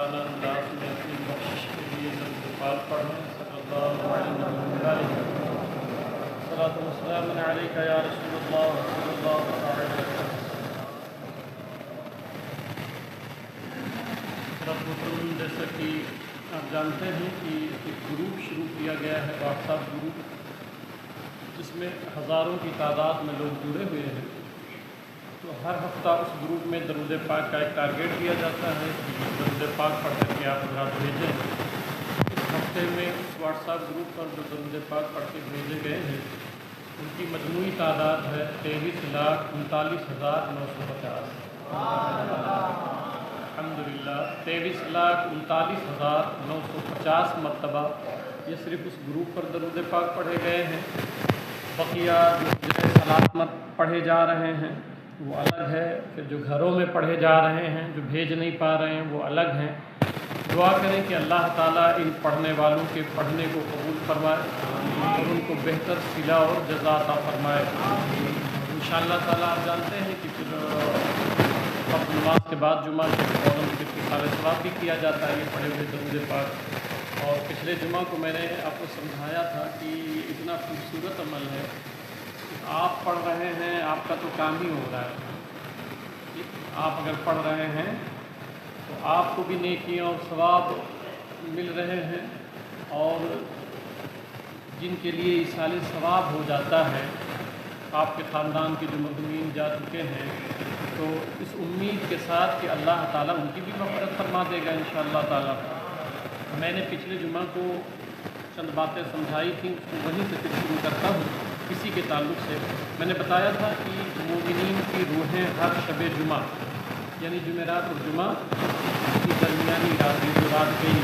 تعالیٰ انداز میں اپنی بخشش کے لیے درود پاک پڑھیں صلی اللہ علیہ وسلم۔ صلاۃ والسلام علیک یا رسول اللہ صلی اللہ علیہ وسلم۔ جیسا کہ آپ جانتے ہیں کہ ایک گروپ شروع کیا گیا ہے، واٹس ایپ گروپ، جس میں ہزاروں کی تعداد میں لوگ جڑے ہوئے ہیں۔ تو ہر ہفتہ اس گروپ میں درود پاک کا ایک ٹارگیٹ دیا جاتا ہے کہ درود پاک پڑھ کر کے آپ حضرات بھیجیں۔ اس ہفتے میں اس واٹس ایپ گروپ پر جو درود پاک پڑھ کے بھیجے گئے ہیں ان کی مجموعی تعداد ہے 23,39,950۔ الحمدللہ 23,39,950 مرتبہ یہ صرف اس گروپ پر درود پاک پڑھے گئے ہیں۔ بقیہ جو صلاۃ پڑھے جا رہے ہیں وہ الگ ہے، پھر جو گھروں میں پڑھے جا رہے ہیں، جو بھیج نہیں پا رہے ہیں وہ الگ ہیں۔ دعا کریں کہ اللہ تعالیٰ ان پڑھنے والوں کے پڑھنے کو قبول فرمائے اور ان کو بہتر صلہ اور جزا عطا فرمائے۔ انشاءاللہ تعالیٰ آپ جانتے ہیں کہ پھر فرض نماز کے بعد جمعہ کے فوراً پھر اتصال ثواب بھی کیا جاتا ہے یہ پڑھے ہوئے درود پاک۔ اور پچھلے جمعہ کو میں نے آپ کو سمجھایا تھا کہ اتنا خوبصورت عمل ہے، آپ پڑھ رہے ہیں، آپ کا تو کام ہی ہو رہا ہے۔ آپ اگر پڑھ رہے ہیں تو آپ کو بھی نیکیاں اور ثواب مل رہے ہیں، اور جن کے لیے ایصال ثواب ہو جاتا ہے، آپ کے خاندان کے جو مرحومین جا چکے ہیں، تو اس امید کے ساتھ کہ اللہ تعالیٰ ان کی بھی مغفرت فرما دے گا انشاءاللہ تعالیٰ۔ میں نے پچھلے جمعہ کو چند باتیں سمجھائی تھیں، اس کو وہیں سے پھر شروع کرتا ہوں۔ اسی کے تعلق سے میں نے بتایا تھا کہ مومنین کی روحیں ہر شب جمعہ یعنی جمعرات اور جمعہ کی درمیانی رات میں جو رات گئی،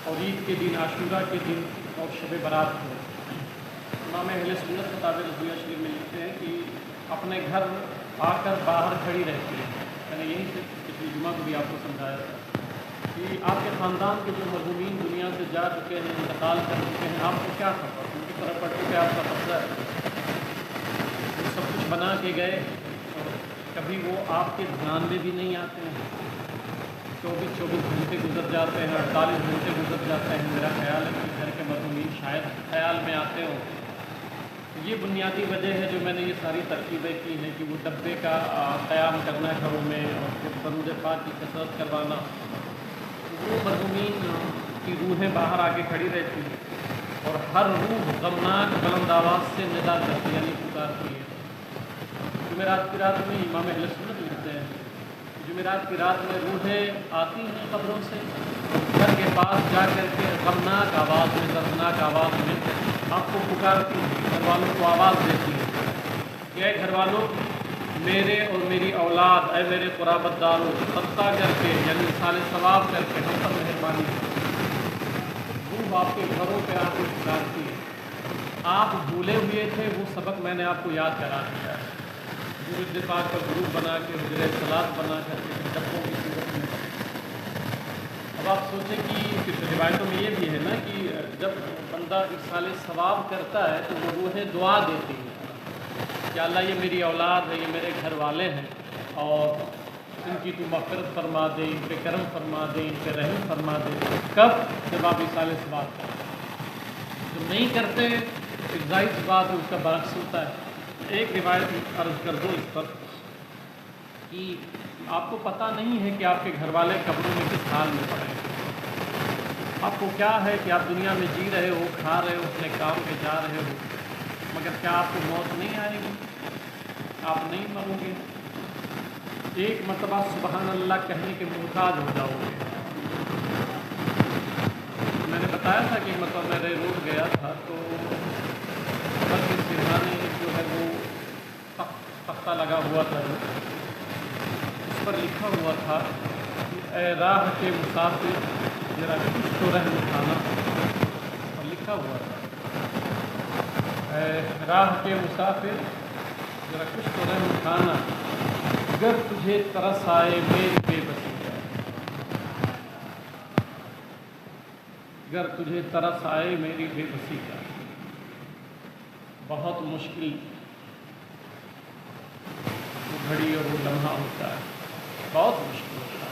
اور عید کے دن، عاشورہ کے دن اور شب برات کو، امام اہل سنت مطابق رضویہ شریف میں لکھتے ہیں کہ اپنے گھر آ کر باہر کھڑی رہتی ہے۔ میں نے یہیں سے پچھلی جمعہ کو بھی آپ کو سمجھایا تھا کہ آپ کے خاندان کے جو مرحومین دنیا سے جا چکے ہیں، انتقال کر چکے ہیں، آپ کو کیا خبر، ان کی طرف پڑھ کے آپ کا قبضہ ہے۔ وہ سب کچھ بنا کے گئے اور کبھی وہ آپ کے دھیان میں بھی نہیں آتے ہیں۔ 24 گھنٹے گزر جاتے ہیں، 48 گھنٹے گزر جاتے ہیں، میرا خیال ہے کہ گھر کے مرحومین شاید خیال میں آتے ہوں۔ یہ بنیادی وجہ ہے جو میں نے یہ ساری ترکیبیں کی ہیں کہ وہ ڈبے کا قیام کرنا گھروں میں، اور پھر درود پاک کی کثرت کروانا۔ وہ مرحومین کی روحیں باہر آ کے کھڑی رہتی ہیں، اور ہر روح غمناک بلند آواز سے ندا کرتی یعنی پکارتی ہے۔ جمعرات کی رات میں امام اہل سنت لکھتے ہیں، جمعرات کی رات میں روحیں آتی ہیں قبروں سے، گھر کے پاس جا کر کے غمناک آواز میں، دردناک آواز میں آپ کو پکارتی ہیں، گھر والوں کو آواز دیتی ہیں کہ اے گھر والوں، میرے اور میری اولاد، اے میرے قرابت داروں، صدقہ کر کے یعنی ایصال ثواب کر کے ہم پر مہربانی کریں۔ روح آپ کے گھروں پہ آ کے پکارتی ہے۔ آپ بھولے ہوئے تھے وہ سبق میں نے آپ کو یاد کرا دیا ہے۔ درود پاک کا گروپ بنا کے، حجرہ صلاۃ بنا کر کے ڈبوں کی صورت میں۔ اب آپ سوچیں کہ پھر روایتوں میں یہ بھی ہے نا کہ جب بندہ ایصال ثواب کرتا ہے تو وہ روحیں دعا دیتی ہیں کہ اللہ یہ میری اولاد ہے، یہ میرے گھر والے ہیں، اور ان کی تو مغفرت فرما دے، ان پہ کرم فرما دے، ان پہ رحم فرما دے۔ کب؟ جب آپ ایصال ثواب کرتے ہیں۔ جب نہیں کرتے ایک ظاہر سی بات ہے، اس کا برعکس ہوتا ہے۔ ایک روایت عرض کر دو اس پر کہ آپ کو پتہ نہیں ہے کہ آپ کے گھر والے قبروں میں کس حال میں پڑے ہیں۔ آپ کو کیا ہے کہ آپ دنیا میں جی رہے ہو، کھا رہے ہو، اپنے کام پہ جا رہے ہو، مگر کیا آپ کو موت نہیں آئے گی؟ آپ نہیں مرو گے؟ ایک مرتبہ سبحان اللہ کہنے کے محتاج ہو جاؤ گے۔ میں نے بتایا تھا کہ ایک مرتبہ میں روڈ گیا تھا تو کے سرحانے جو ہے وہ تختہ لگا ہوا تھا، اس پر لکھا ہوا تھا کہ اے راہ کے مسافر ذرا کچھ تو رحم کھانا، اور لکھا ہوا تھا اے راہ کے مسافر ذرا کچھ تو رحم کھانا، گر تجھے ترس آئے میری بے بسی کا، گر تجھے ترس آئے میری بے بسی کا۔ بہت مشکل وہ گھڑی اور وہ لمحہ ہوتا ہے، بہت مشکل ہوتا ہے۔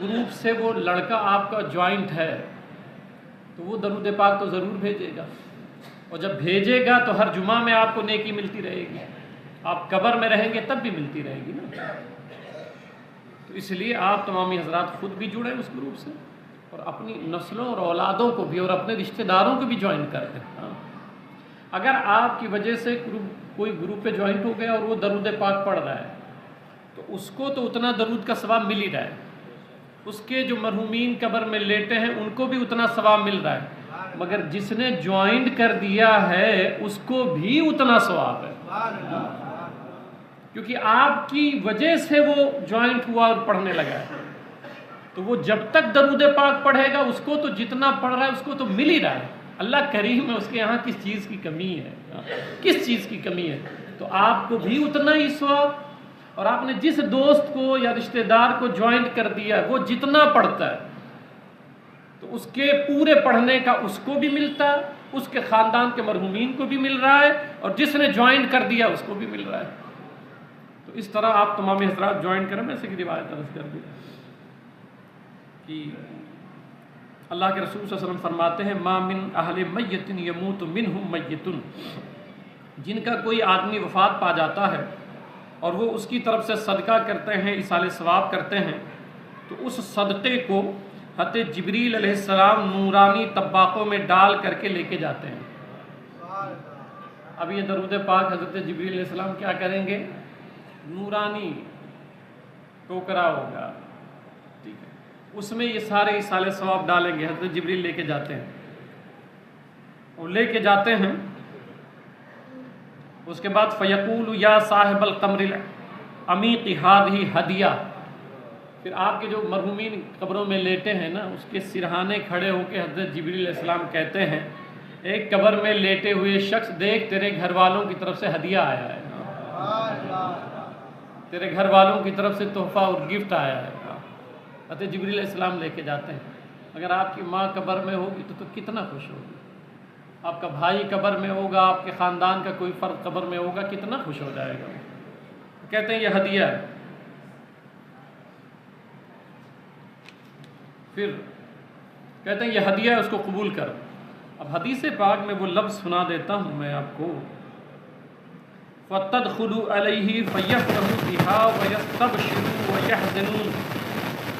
گروپ سے وہ لڑکا آپ کا جوائنٹ ہے تو وہ درود پاک تو ضرور بھیجے گا، اور جب بھیجے گا تو ہر جمعہ میں آپ کو نیکی ملتی رہے گی، آپ قبر میں رہیں گے تب بھی ملتی رہے گی نا۔ تو اس لیے آپ تمامی حضرات خود بھی جڑیں اس گروپ سے، اور اپنی نسلوں اور اولادوں کو بھی اور اپنے رشتہ داروں کو بھی جوائن کر دیں۔ اگر آپ کی وجہ سے کوئی گروپ پہ جوائنٹ ہو گیا اور وہ درود پاک پڑھ رہا ہے تو اس کو تو اتنا درود کا ثواب مل ہی رہا ہے، اس کے جو مرحومین قبر میں لیٹے ہیں ان کو بھی اتنا ثواب مل رہا ہے، مگر جس نے جوائنٹ کر دیا ہے اس کو بھی اتنا ثواب ہے، کیونکہ آپ کی وجہ سے وہ جوائنٹ ہوا اور پڑھنے لگا ہے۔ تو وہ جب تک درود پاک پڑھے گا اس کو تو جتنا پڑھ رہا ہے اس کو تو مل ہی رہا ہے، اللہ کریم ہے، اس کے یہاں کس چیز کی کمی ہے، کس چیز کی کمی ہے، تو آپ کو بھی اتنا ہی ثواب، اور آپ نے جس دوست کو یا رشتہ دار کو جوائنٹ کر دیا ہے وہ جتنا پڑھتا ہے تو اس کے پورے پڑھنے کا اس کو بھی ملتا ہے، اس کے خاندان کے مرحومین کو بھی مل رہا ہے، اور جس نے جوائنٹ کر دیا اس کو بھی مل رہا ہے۔ تو اس طرح آپ تمام حضرات جوائن کریں۔ میں سے کی روایت عرض کر دی کہ اللہ کے رسول صلی اللہ علیہ وسلم فرماتے ہیں ما من اہل میت یموت منہم میت، جن کا کوئی آدمی وفات پا جاتا ہے اور وہ اس کی طرف سے صدقہ کرتے ہیں، ایصال ثواب کرتے ہیں، تو اس صدقے کو حضرت جبریل علیہ السلام نورانی طباقوں میں ڈال کر کے لے کے جاتے ہیں۔ اب یہ درود پاک حضرت جبریل علیہ السلام کیا کریں گے؟ نورانی ٹوکرا ہوگا، ٹھیک ہے، اس میں یہ سارے ایصال ثواب ڈالیں گے، حضرت جبریل لے کے جاتے ہیں، اور لے کے جاتے ہیں، اس کے بعد فیقول یا صاحب القمر العمیق ہذہ ہدیہ، پھر آپ کے جو مرحومین قبروں میں لیٹے ہیں نا اس کے سرہانے کھڑے ہو کے حضرت جبریل علیہ السلام کہتے ہیں ایک قبر میں لیٹے ہوئے شخص دیکھ تیرے گھر والوں کی طرف سے ہدیہ آیا ہے، تیرے گھر والوں کی طرف سے تحفہ اور گفٹ آیا ہے۔ حضرت جبریل علیہ السلام لے کے جاتے ہیں۔ اگر آپ کی ماں قبر میں ہوگی تو کتنا خوش ہوگی، آپ کا بھائی قبر میں ہوگا، آپ کے خاندان کا کوئی فرد قبر میں ہوگا، کتنا خوش ہو جائے گا۔ کہتے ہیں یہ ہدیہ ہے۔ پھر کہتے ہیں یہ ہدیہ ہے، اس کو قبول کر۔ اب حدیث پاک میں وہ لفظ سنا دیتا ہوں میں آپ کو، فَتَدْخُلُوا عَلَيْهِ فَيَفْرَحُوا بِهَا وَيَسْتَبْشِرُوا وَيَحْزَنُوا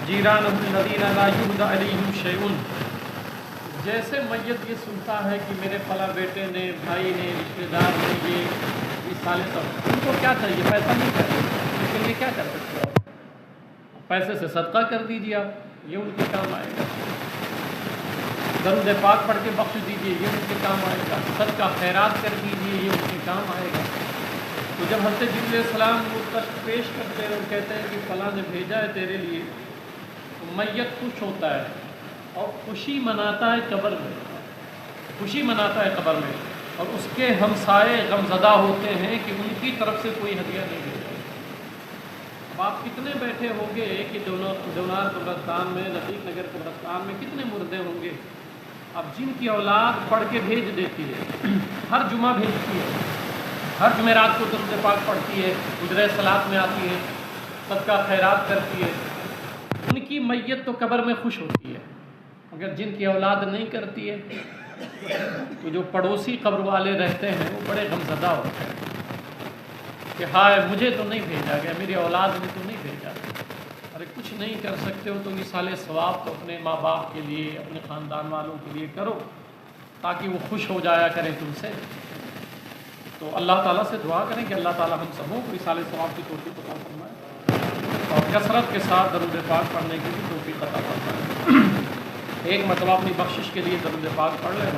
جِيرَانَهُ الَّذِينَ لَا يُهْدَى عَلَيْهِمْ شَيْءٌ۔ جیسے میت یہ سنتا ہے کہ میرے فلاں بیٹے نے، بھائی نے، رشتہ دار نے یہ سالے سب، ان کو کیا چاہیے؟ پیسہ نہیں چاہیے، لیکن یہ کیا کر سکتے ہو؟ پیسے سے صدقہ کر دیجیے، آپ یہ ان کے کام آئے گا، درود پاک پڑھ کے بخش دیجیے، یہ ان کے کام آئے گا، صدقہ خیرات کر دیجیے، یہ ان کے کام آئے گا۔ تو جب حضرت جبریل علیہ السلام وہ کشف پیش کرتے ہیں اور کہتے ہیں کہ فلاں نے بھیجا ہے تیرے لیے، تو میت خوش ہوتا ہے اور خوشی مناتا ہے قبر میں، خوشی مناتا ہے قبر میں، اور اس کے ہمسائے غمزدہ ہوتے ہیں کہ ان کی طرف سے کوئی ہدیہ نہیں بھیجا۔ اب آپ کتنے بیٹھے ہوں گے کہ جونار قبرستان میں، رفیق نگر قبرستان میں کتنے مردے ہوں گے، اب جن کی اولاد پڑھ کے بھیج دیتی ہے، ہر جمعہ بھیجتی ہے، ہر جمعرات کو درود پاک پڑھتی ہے، گزرے صلاۃ میں آتی ہے، صدقہ خیرات کرتی ہے، ان کی میت تو قبر میں خوش ہوتی ہے، مگر جن کی اولاد نہیں کرتی ہے تو جو پڑوسی قبر والے رہتے ہیں وہ بڑے غمزدہ ہوتے ہیں کہ ہائے مجھے تو نہیں بھیجا گیا، میری اولاد نے تو نہیں بھیجا۔ ارے کچھ نہیں کر سکتے ہو تو ایصال ثواب تو اپنے ماں باپ کے لیے، اپنے خاندان والوں کے لیے کرو تاکہ وہ خوش ہو جایا کریں تم سے۔ تو اللہ تعالیٰ سے دعا کریں کہ اللہ تعالیٰ ہم سبوں کو ایصال ثواب کی توفیق عطا فرمائے اور کثرت کے ساتھ درود پاک پڑھنے کی بھی توفیق عطا فرمائے۔ ایک مرتبہ اپنی بخشش کے لیے درود پاک پڑھ لیں۔